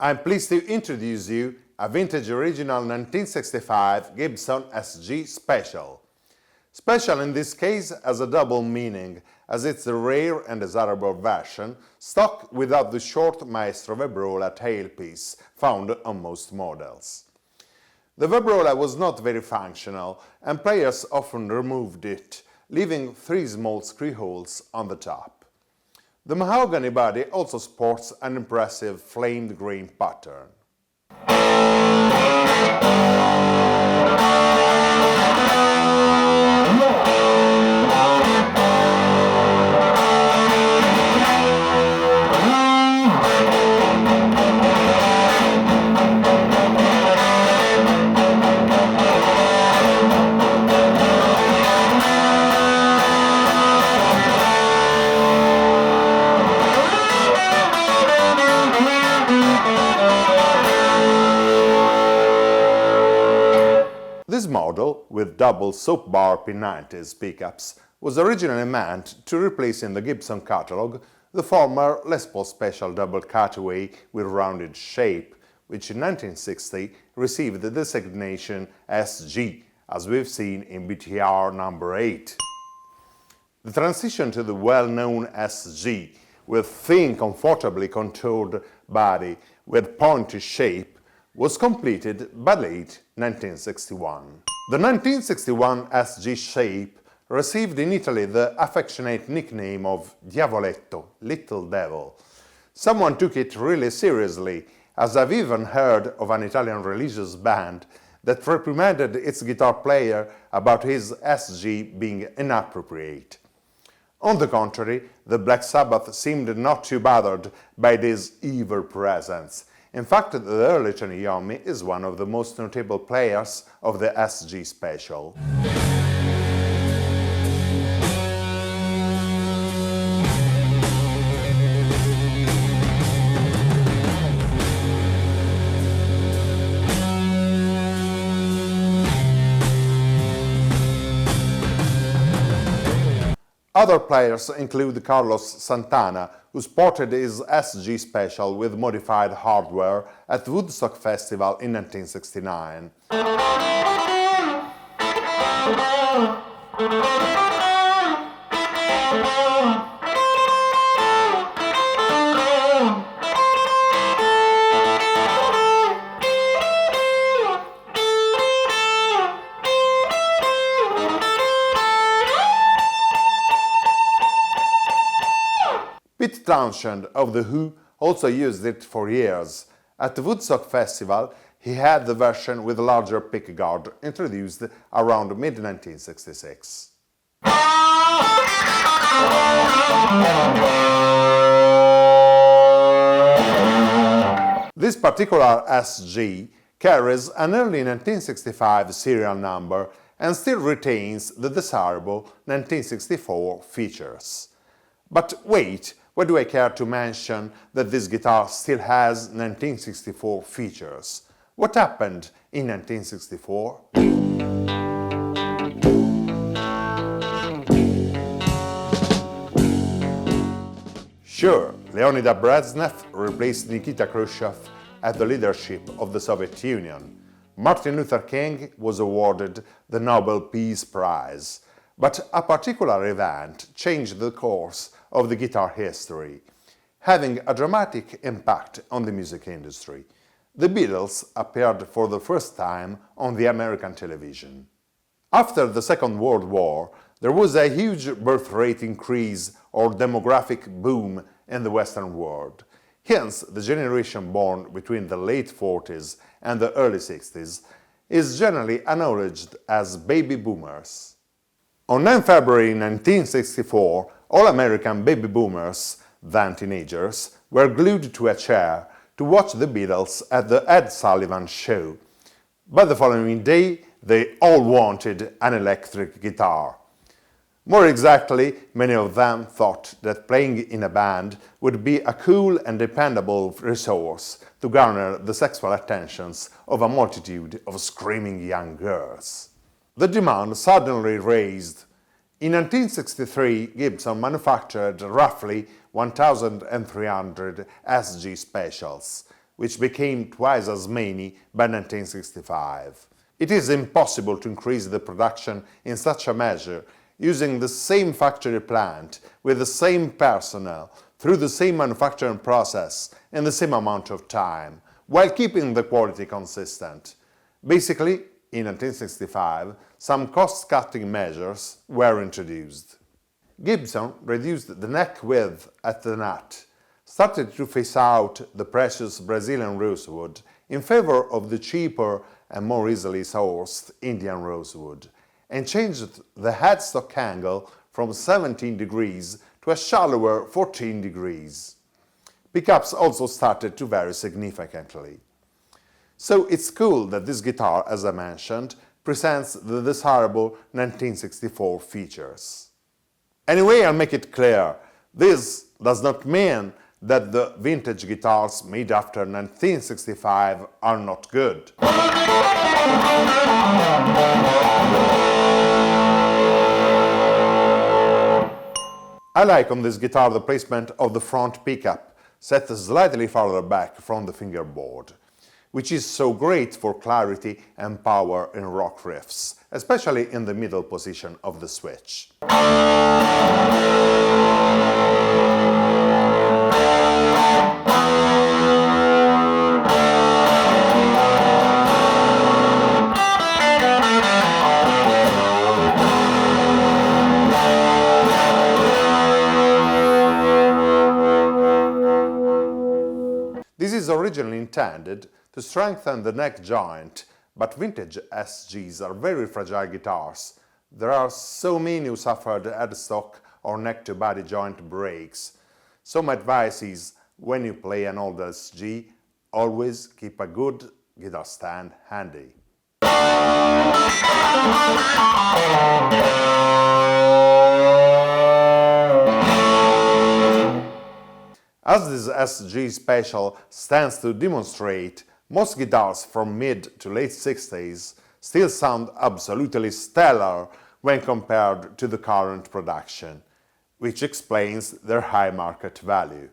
I'm pleased to introduce you a vintage original 1965 Gibson SG Special. Special in this case has a double meaning, as it's a rare and desirable version, stock without the short Maestro Vibrola tailpiece found on most models. The Vibrola was not very functional, and players often removed it, leaving 3 small screw holes on the top. The mahogany body also sports an impressive flamed green pattern. This model, with double soap bar P90s pickups, was originally meant to replace in the Gibson catalogue the former Les Paul Special double cutaway with rounded shape, which in 1960 received the designation SG, as we've seen in BTR number 8. The transition to the well-known SG, with thin, comfortably contoured body with pointy shape, was completed by late 1961. The 1961 SG shape received in Italy the affectionate nickname of Diavoletto, Little Devil. Someone took it really seriously, as I've even heard of an Italian religious band that reprimanded its guitar player about his SG being inappropriate. On the contrary, the Black Sabbath seemed not too bothered by this evil presence. In fact, the early Toni Iommi is one of the most notable players of the SG Special. Other players include Carlos Santana, who sported his SG Special with modified hardware at the Woodstock Festival in 1969. Pete Townshend of The Who also used it for years. At the Woodstock Festival, he had the version with a larger pickguard introduced around mid-1966. This particular SG carries an early 1965 serial number and still retains the desirable 1964 features. But wait, why do I care to mention that this guitar still has 1964 features? What happened in 1964? Sure, Leonid Brezhnev replaced Nikita Khrushchev at the leadership of the Soviet Union. Martin Luther King was awarded the Nobel Peace Prize. But a particular event changed the course of the guitar history, having a dramatic impact on the music industry. The Beatles appeared for the first time on the American television. After the Second World War, there was a huge birth rate increase or demographic boom in the Western world. Hence, the generation born between the late 40s and the early 60s is generally acknowledged as baby boomers. On 9 February 1964, all American baby boomers, then teenagers, were glued to a chair to watch the Beatles at the Ed Sullivan Show. By the following day, they all wanted an electric guitar. More exactly, many of them thought that playing in a band would be a cool and dependable resource to garner the sexual attentions of a multitude of screaming young girls. The demand suddenly raised. In 1963, Gibson manufactured roughly 1,300 SG Specials, which became twice as many by 1965. It is impossible to increase the production in such a measure using the same factory plant, with the same personnel, through the same manufacturing process in the same amount of time, while keeping the quality consistent. Basically, in 1965, some cost-cutting measures were introduced. Gibson reduced the neck width at the nut, started to phase out the precious Brazilian rosewood in favor of the cheaper and more easily sourced Indian rosewood, and changed the headstock angle from 17 degrees to a shallower 14 degrees. Pickups also started to vary significantly. So it's cool that this guitar, as I mentioned, presents the desirable 1964 features. Anyway, I'll make it clear, this does not mean that the vintage guitars made after 1965 are not good. I like on this guitar the placement of the front pickup, set slightly farther back from the fingerboard, which is so great for clarity and power in rock riffs, especially in the middle position of the switch. This is originally intended to strengthen the neck joint, but vintage SGs are very fragile guitars. There are so many who suffered headstock or neck-to-body joint breaks. So my advice is, when you play an old SG, always keep a good guitar stand handy. As this SG Special stands to demonstrate, most guitars from mid to late 60s still sound absolutely stellar when compared to the current production, which explains their high market value.